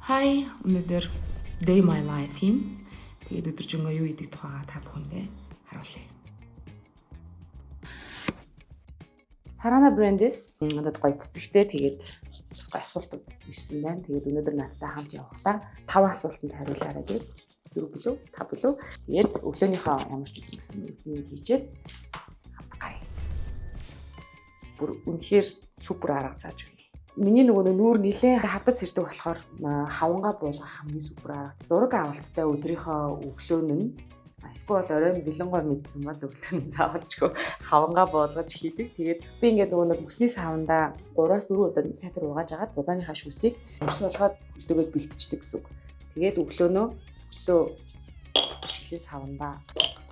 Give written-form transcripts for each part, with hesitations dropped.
Hi, өнөөдөр Day My Life-ийн тэгээд өдөржингөө юу хийдэг тухайга та бүхэндээ харуулъя. Sarana Brand-с надад гоё цэцэгтэй тэгээд бас гоё асуултууд ирсэн байна. Тэгээд өнөөдөр надтай хамт явахдаа 5 асуултанд хариулаарай гээд 4 билүү 5 билүү. Тэгээд өглөөнийхөө ямар ч үсэн гэсэн үгнийг хийжээд хамт гарыг. Бүр үнэхээр супер арга зааж өгье. Миний нөгөө нүүр нилээн хавтаж сэрдэг болохоор хавангаа буулгах хамгийн супер арга. Зураг авалттай өдрийнхөө өглөөн нь эсвэл оройн бэлэнгор мэдсэн бол өглөө нь заавалжгүй хавангаа буулгаж хийдэг. Тэгээд би ингээд нөгөө нэг мөсний савандаа 3-4 удаа сайтар угааж агаад будааныхаа шүүсийг мөс болгоод хөлтөгөөд бэлтждэг гэсэн үг. Тэгээд өглөөнөө өсөө шилэн савандаа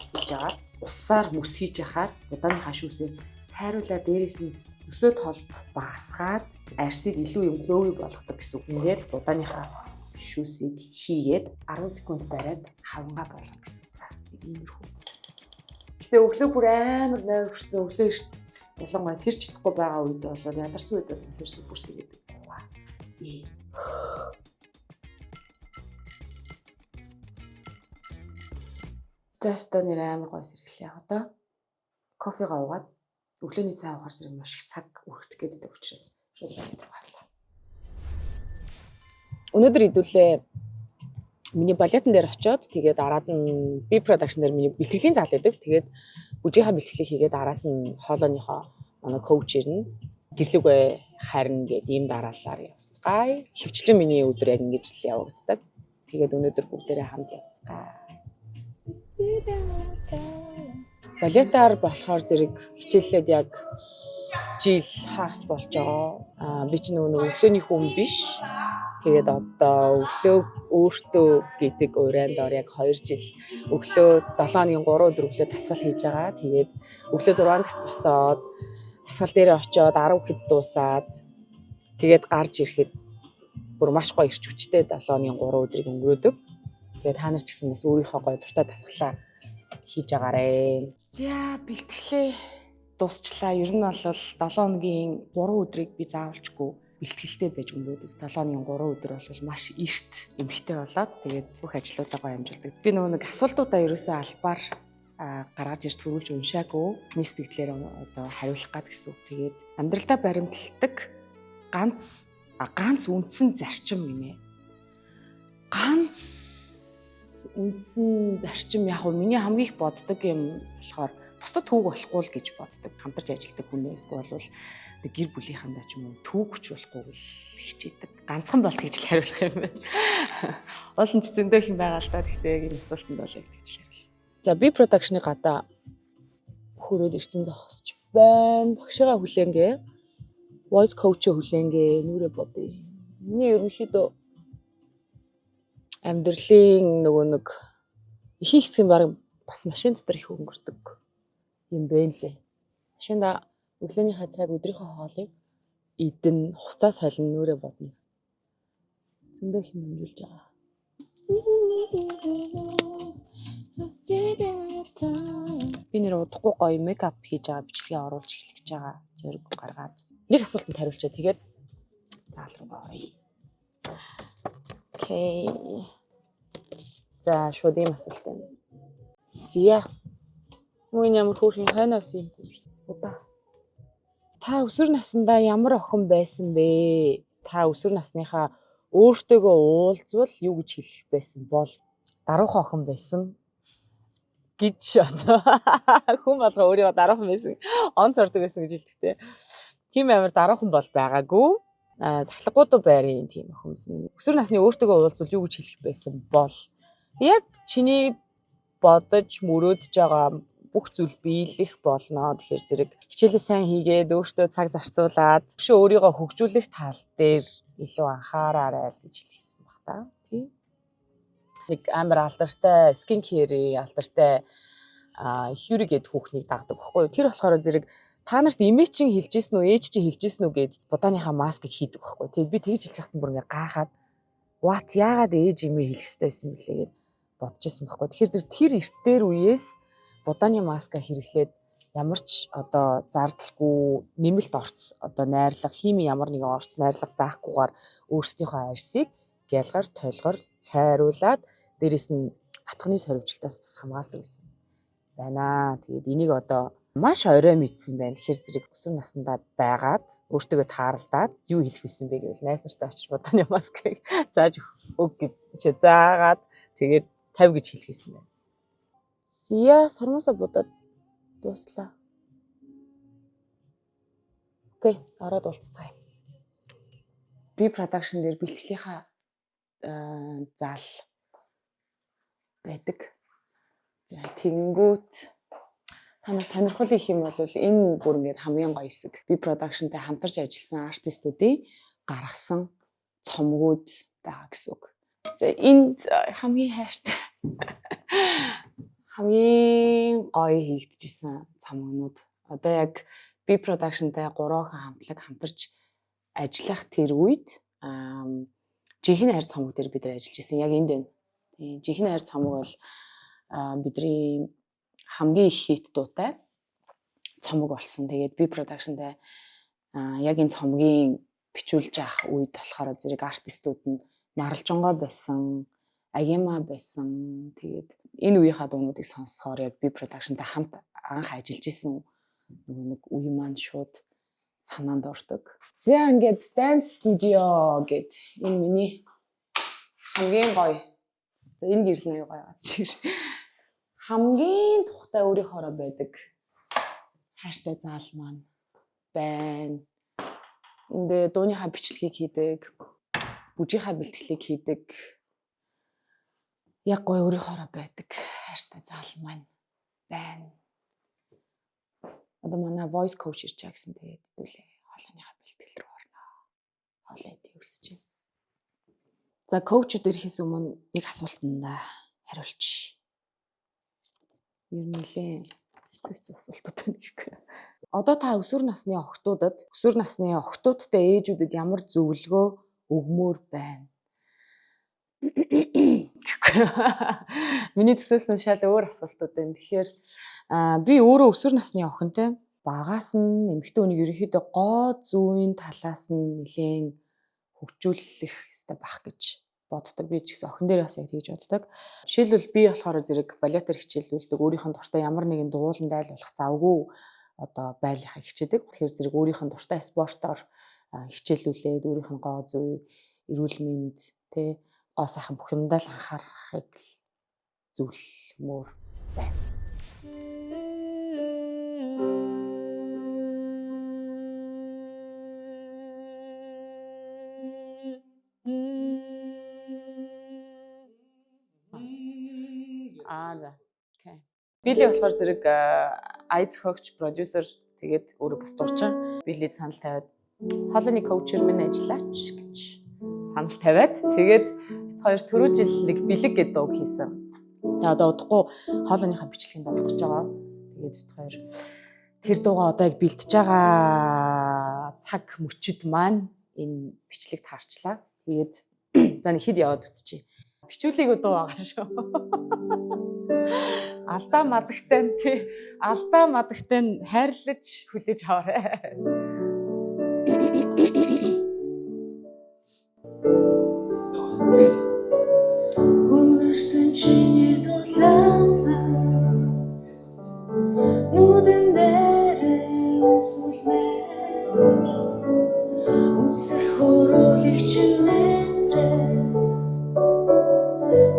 хийж агаад уссаар мөс хийж яхаар будааныхаа шүүсээ цайруулаа дээрээс нь өсөө толб багасгаад арсыг илүү юм глови болгодог гэсэн үг. Ингээд будааныхаа шүүсийг хийгээд 10 секунд бариад хавангаа болгох гэсэн үг. За иймэрхүү. Гэтэ өглөө бүр амар нойр хүрсэн өглөө эрт ялангуяа сэрж чадахгүй байгаа үед бол ядарсан үед бол тэр супер сэргээд байгаа. Заста нэр амар гой сэргэлээ. Одоо кофегаа уугаад өглөөний цай уухаар зэрэг маш их цаг өргөдөх гэдэг учраас шууд бариад байгаа. Өнөөдөр хэдүүлээ миний балетн дээр очиод тэгээд араад нь би production дээр миний бэлтгэлийн зал өгдөг. Тэгээд бүжийнхаа бэлтгэлийг хийгээд араас нь хоолойныхоо манай коуч ирнэ. Гэрлэггүй харин гэдэг ийм дараалалаар явцгаая. Хөвчлэн миний өдөр яг ингэж л явагддаг. Тэгээд өнөөдөр бүгдээрээ хамт явцгаая. Балетаар болохоор зэрэг хичээллээд яг жил хагас болж байгаа. Би ч нөгөө өглөөний хүн биш. Тэгээд одоо өглөө өөртөө гэдэг урайнд ор яг 2 жил өглөө 7-ны 3 өдөр өглөө тасгал хийж байгаа. Тэгээд өглөө 6 цагт босоод тасгал дээр очиод 10 хэд дуусаад тэгээд гарч ирэхэд бүр маш гоё ирч хүчтэй 7-ны 3 өдрийг өнгөрөөдөг. Тэгээд та нар ч гэсэн бас өөрийнхөө гоё дуртай тасгалаа хийж агаарэ. За бэлтгэлээ дуусчлаа. Ер нь бол 7 хоногийн 3 өдрийг би заавалжгүй бэлтгэлтэй байж өнгөрөөдөг. 7-ны 3 өдөр бол маш эрт эмхтэй болоод тэгээд бүх ажлуудаа гоё амжилтдаг. Би нөгөө нэг асуултуудаа ерөөсөө албаар гаргаж ирж төрүүлж уншаагүй. Миний сэтгэлээр одоо хариулах гад гэсэн үг. Тэгээд амьдралдаа баримталдаг ганц үндсэн зарчим гинэ. Ганц үндсэн зарчим яг нь миний хамгийн их боддог юм болохоор бусдад түүг болохгүй л гэж боддог. Хамтарч ажилладаг хүнээс бол гэр бүлийнхандаа ч юм уу түүг хүч болохгүй л хичээдэг. Ганцхан болт гэж л хариулах юм байна. Олон ч зөндөх юм байгаа л да. Гэхдээ энэ асуултанд бол яг тэгж л хариулъя. За би production-ы гадаа хөрөөд ирсэн зогсож байна. Багшигаа хүлээнгээ. Voice coach-өө хүлээнгээ. Нүрэ бодъё. Миний ерөнхийдөө амьдралын нөгөө нэг ихэнх хэсэг нь баг бас машин дотор их өнгөрдөг юм бэ лээ. Машинда өглөөнийхөө цаг өдрийнхөө хоолыг идэн хуцаа солино нүрэ бодно. Зөндөө их юм амжуулж байгаа. Би нэр удахгүй гоё мейкап хийж байгаа бичлэгээ оруулж эхлэж байгаа зэрэг гаргаад нэг асуултанд хариулчаа. Тэгээд заал руу оръё. Окей. За шууд ийм асуулт байна. Зя. Мөн ямар хөөрхөн хойноос юм тийм шүү. Удаа. Та өсвөр насндаа ямар охин байсан бэ? Та өсвөр насныхаа өөртөөгөө уулзвал юу гэж хэлэх байсан бол даруухан охин байсан гэж одоо хүн болго өөрийгөө даруухан байсан онц ордог байсан гэж хэлдэг те. Тийм амар даруухан бол байгаагүй. Захлаггүйд байрын тийм охин байсан. Өсвөр насны өөртөөгөө уулзвал юу гэж хэлэх байсан бол яг чиний бодож мөрөөдөж байгаа бүх зүйл биелэх болно. Тэгэхээр зэрэг хичээлээ сайн хийгээд өөртөө цаг зарцуулаад өшөө өөрийгөө хөгжүүлэх тал дээр илүү анхаараарай гэж хэлсэн баг та. Тийм. Нэг амар алдартай скин кери алдартай Хьюри гэдэг хүүхнийг дагдаг байхгүй юу? Тэр болохоор зэрэг та нарт имэж чинь хэлж ийсэн үү, ээж чинь хэлж ийсэн үү гэд будааныхаа маскыг хийдэг байхгүй. Тэгээд би тэгж хэлж яхад бүр ингээ гахаад what яагаад ээж имээ хэлэх хэрэгтэй байсан бэлээ гэд бодож ирсэн байхгүй. Тэгэхээр тэр эрт дээр үеэс будааны маска хэрэглээд ямар ч одоо зардалгүй нэмэлт орц одоо найрлага хими ямар нэгэн орц найрлага байхгүйгээр өөрсдийнхөө арьсыг гялгар, тойлгор цайруулаад дээрэс нь батхны сорвжилтаас бас хамгаалдаг гэсэн байна. Тэгээд энийг одоо маш орой мэдсэн байна. Тэгэхээр зэрэг өсвөр насндаа байгаад өөртөө тааралдаад юу хэлэх вэсэн бэ гэвэл найз нартай очиж бодооны маскыг зааж өг гэж заагаад тэгээд 50 гэж хэлэх вэсэн байна. Зя сормосоо бодоод дуслаа. Окей, ороод уулзцгаая. Би production дээр бэлтгэлийнхаа зал байдаг. За тэгэнгүүт та нар сонирхол их юм бол энэ бүр ингээд хамгийн гоё хэсэг. Би production-тай хамтарч ажилласан артистуудын гаргасан цомгууд байгаа гэсэн үг. За энд хамгийн хайртай хамгийн гоё хийгдчихсэн цомгнууд. Одоо яг би production-тай 3 охин хамтарч ажиллах тэр үед жинхэнэ хайр цомог дээр бид нар ажиллаж исэн. Яг энд байна. Тийм жинхэнэ хайр цомог бол бидний хамгийн их хит дуутай цомог болсон. Тэгээд би production-тай яг энэ цомгийн бичүүлж авах үед болохоор зэрэг артистууд нь Маралжонгой байсан, Агима байсан. Тэгээд энэ үеийнхаа дуунуудыг сонсохоор яг би production-тай хамт анх ажиллаж исэн нэг үе маань шууд санаанд ордог. За ингээд dance studio гэд энэ миний хамгийн гоё. За энэ гэрэл нь гоё бац чиг. Хамгийн тухтай өөрийнхоороо байдаг хайртай заал маань байна. Энд дууныхаа бичлэгийг хийдэг, бүжийнхаа бэлтгэлийг хийдэг. Яг гоё өөрийнхоороо байдаг хайртай заал маань байна. Одоо манай voice coach ирж байгаа гэсэн тэгээд хэдүүлээ хоолойныхаа бэлтгэл рүү орно. Хоолой төвлөсөж байна. За коучуд ирэхээс өмнө нэг асуултанд хариулчих. Ер нь нэлээ хэцүү асуултууд байна гэхгүй. Одоо та өсвөр насны охтуудтай ээжүүдэд ямар зөвлөгөө өгмөр байна? Миний төсөөс нь шал өөр асуултууд байна. Тэгэхээр би өөрөө өсвөр насны охинтой багаас нь эмэгтэй хүнийг ерөнхийдөө гоо зүүн талаас нь нэлээд хөгжүүлэх ёстой байх гэж боддог. Би ч гэсэн охин дээр бас яг тэгж боддог. Жишээлбэл би болохоор зэрэг балетаар хичээлүүлдэг. Өөрийнх нь дуртай ямар нэгэн дууланд айлуулах завгүй одоо байлихаа хичээдэг. Тэгэхээр зэрэг өөрийнх нь дуртай спортоор хичээлүүлээд өөрийнх нь гоо зүй, эрүүл мэнд, тэ гоо сайхан бүх юмдаа л анхаарахыг зөвлөмөр байна. За. Окей. Билли болохоор зэрэг ай зохиогч, продюсер тэгээд өөрөө бас дуучин. Билли санал тавиад хоолойны коучер минь ажиллаач гэж санал тавиад тэгээд бид хоёр түрүү жил нэг бэлэг гэдэг дууг хийсэн. Тэгээд одоо удахгүй хоолойныхаа бичлэгэнд орох гэж байгаа. Тэгээд бид хоёр тэр дуугаа одоо яг бэлтэж байгаа цаг мөчид маань энэ бичлэг таарчлаа. Тэгээд за нэг хэд яваад үзчихье. Бичүүлээгүй дуу байгаа шүү. Алдаа мадагтай нь хайрлаж хүлээж аваарай. Үнэртэн чиний дулаан цаад нүдэн дээрээ үсэлмээр үсэх хөрөлийг чимээтрээ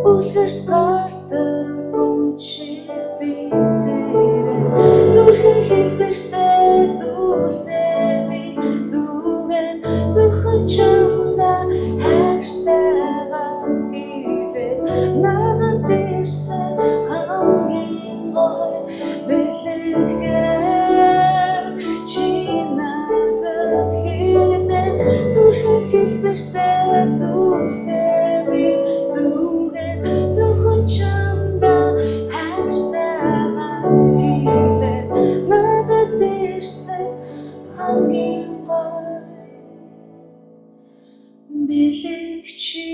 үлгэрт гардаг гүнчи бисэрэ зүрхэн хэлбэртэй зүйлдээ би зүгэн зөвхөн чамда хайртайгаа хийвэ надад ирсэн хамгийн гоё бэлэггээр чи надад хийвэ зүрхэн хэлбэртэй зүйлдээ би зүгэн зөвхөн чамда хайртайгаа хийвэ надад ирсэн хамгийн гоё бэлэг чи.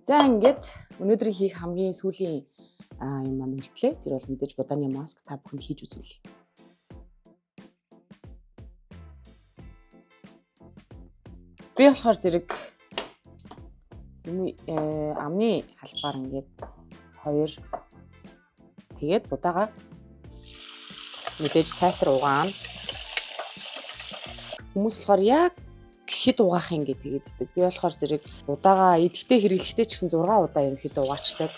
За ингээд өнөөдрийн хийх хамгийн сүүлийн юм маань үлдлээ. Тэр бол мэдээж будааны маск та бүхэнд хийж үзүүлье. Би болохоор зэрэг амны халбаар ингээд 2 тэгээд будаага мэдээж сайтар угаана. Хүмүүс болохоор яг хэд угаах юм гээ тэгэддэг. Би болохоор зэрэг удаага идэхтэй хэрэглэхтэй ч гэсэн 6 удаа юм хэд угаачдаг.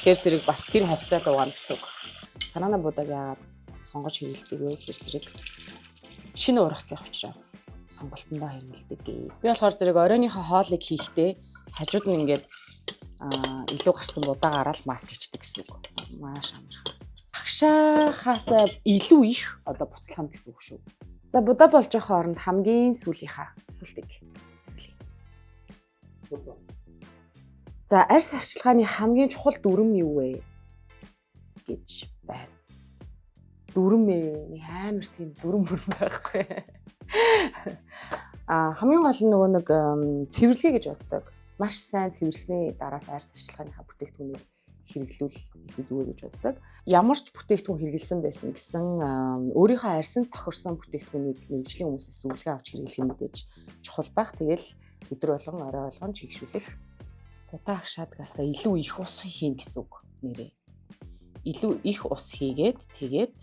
Тэгэхээр зэрэг бас тэр хавцаад угаана гэсэн үг. Санаана будааг яагаад сонгож хэрэглэдэг вэ гэхээр зэрэг шинэ ургацын учраас сонголтондоо хэрэглэдэг гээ. Би болохоор зэрэг оройныхоо хоолыг хийхдээ хажууд нь ингээд илүү гарсан будаагаар л маск хийдэг гэсэн үг. Маш амархан. Агшаахаас илүү их одоо буцалгана гэсэн үг шүү. За будаа болж байгаа хооронд хамгийн сүүлийнхаа асуултыг хэлье. За арьс арчилгааны хамгийн чухал дүрм юу вэ гэж байна. Дүрм амар тийм дүрм байхгүй. Хамгийн гол нь нөгөө нэг цэвэрлэгээ гэж боддог. Маш сайн цэвэрлсний дараас арьс арчилгааныхаа бүтээгдэхүүнийг хэрэглүүл илүү зүгээр гэж боддог. Ямар ч бүтээгдэхүүн хэрэгэлсэн байсан гэсэн өөрийнхөө арьсанд тохирсон бүтээгдэхүүнийг мэргэжлийн хүмүүсээс зөвлөгөө авч хэрэглэх нь мэдээж чухал байх. Тэгэл өдөр болгон орой болгон чигшүүлэх. Будаа агшаадгаас илүү их ус хийн гэсэн үг нэрээ. Илүү их ус хийгээд тэгээд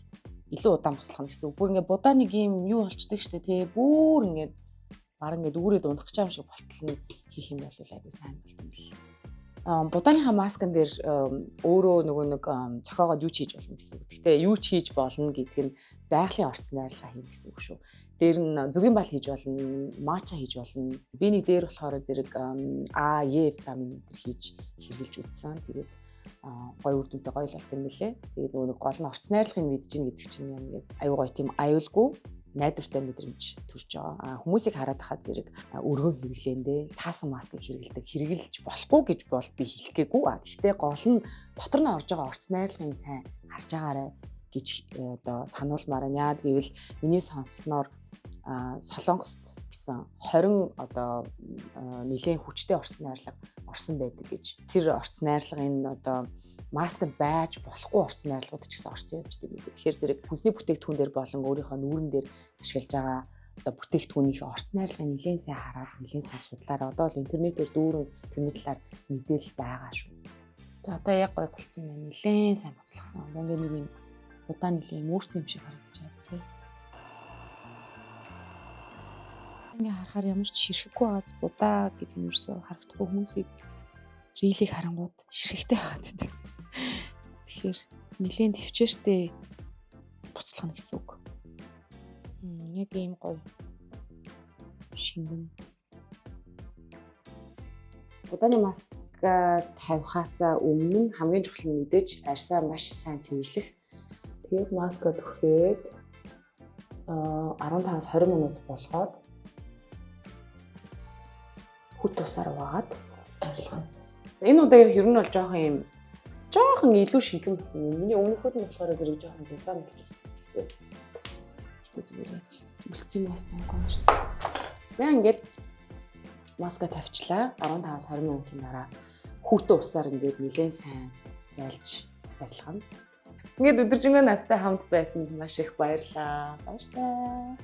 илүү удаан буслахна гэсэн үг. Бүр ингээд будаа нэг юм юу болчдөг штэ тий. Бүр ингээд баг ингээд үүрээд унах гэж юм шиг болтол нь хийх юм бол айгүй сайн болт юм бэл. Будааныхаа маскан дээр өөрөө нөгөө нэг зохиогоод юу ч хийж болно гэсэн үг. Гэхдээ юу ч хийж болно гэдг нь байгалийн орц найрлага хийнэ гэсэн үг шүү. Дээр нь зүгийн бал хийж болно, мача хийж болно. Би нэг дээр болохоор зэрэг А, Е витамин энэ хийж хэрглэж үзсэн. Тэгээд гой үр дүнтэй гоё л болт юм билэ. Тэгээд нөгөө нэг гол нь орц найрлагыг мэдж гин гэдэг чинь юм ингээд аюу гоё тийм аюулгүй найдвартай мэдрэмж төрж байгаа. Хүмүүсийг хараад хаа зэрэг өргөн хэрэглээндээ цаасан маскыг хэрэглэж болохгүй гэж бол би хэлэх гээгүй. Гэхдээ гол нь дотор нь орж байгаа орц найрлагын сайн харж байгаарай гэж одоо сануулмаар байна. Яагаад гэвэл миний сонссноор Солонгост гэсэн 20 одоо нэлээд хүчтэй орц найрлага орсон байдаг гэж. Тэр орц найрлагын одоо маскд байж болохгүй орц найрлагууд ч гэсэн орцсон явж байгаа юм. Тэгэхээр зэрэг хүнсний бүтээгдэхүүн дээр болон өөрийнхөө нүүрэн дээр ашиглаж байгаа одоо бүтээгдэхүүнийхээ орц найрлагыг нэлээд сайн хараад нэлээд сайн судлаараа одоо л интернетээр дүүрэн тэрний талаар мэдээлэл байгаа шүү. За одоо яг гоё болцсон байна. Нэлээд сайн буцалгасан. Ингээд нэг юм удаа нэлээд мөрцөн юм шиг харагдаж байгаа зү. Ингээ харахаар ямар ч ширхэхгүй байгаа будаа гэдэг юм ерөөсөө харагдахгүй хүмүүсийг рилийг харангууд ширхэгтэй байгаад байдаг. Тэгэхээр нэлээд төвчээртэй буцалгана гэсэн үг. Яг ийм гоё шингэн. Будааны маск тавихаас өмнө хамгийн чухал нь мэдээж арьсаа маш сайн цэвэрлэх. Тэгээд маска түрхээд 15-20 минут болгоод хүт усаар угаад арилгана. Энэ удаагийнх ер нь бол жоохон илүү шингэн байсан юм. Миний өмнөхөд нь болохоор зэрэг жоохон зузаан болж байсан. Гэхдээ зүгээр өссөн байсан гоё шүү дээ. За ингээд маска тавьчлаа. 15-20 минутын дараа хүүтэн усаар ингээд нэлээд сайн зайлж арилгана. Ингээд өдөржингөө надтай хамт байсан маш их баярлалаа. Баярлалаа.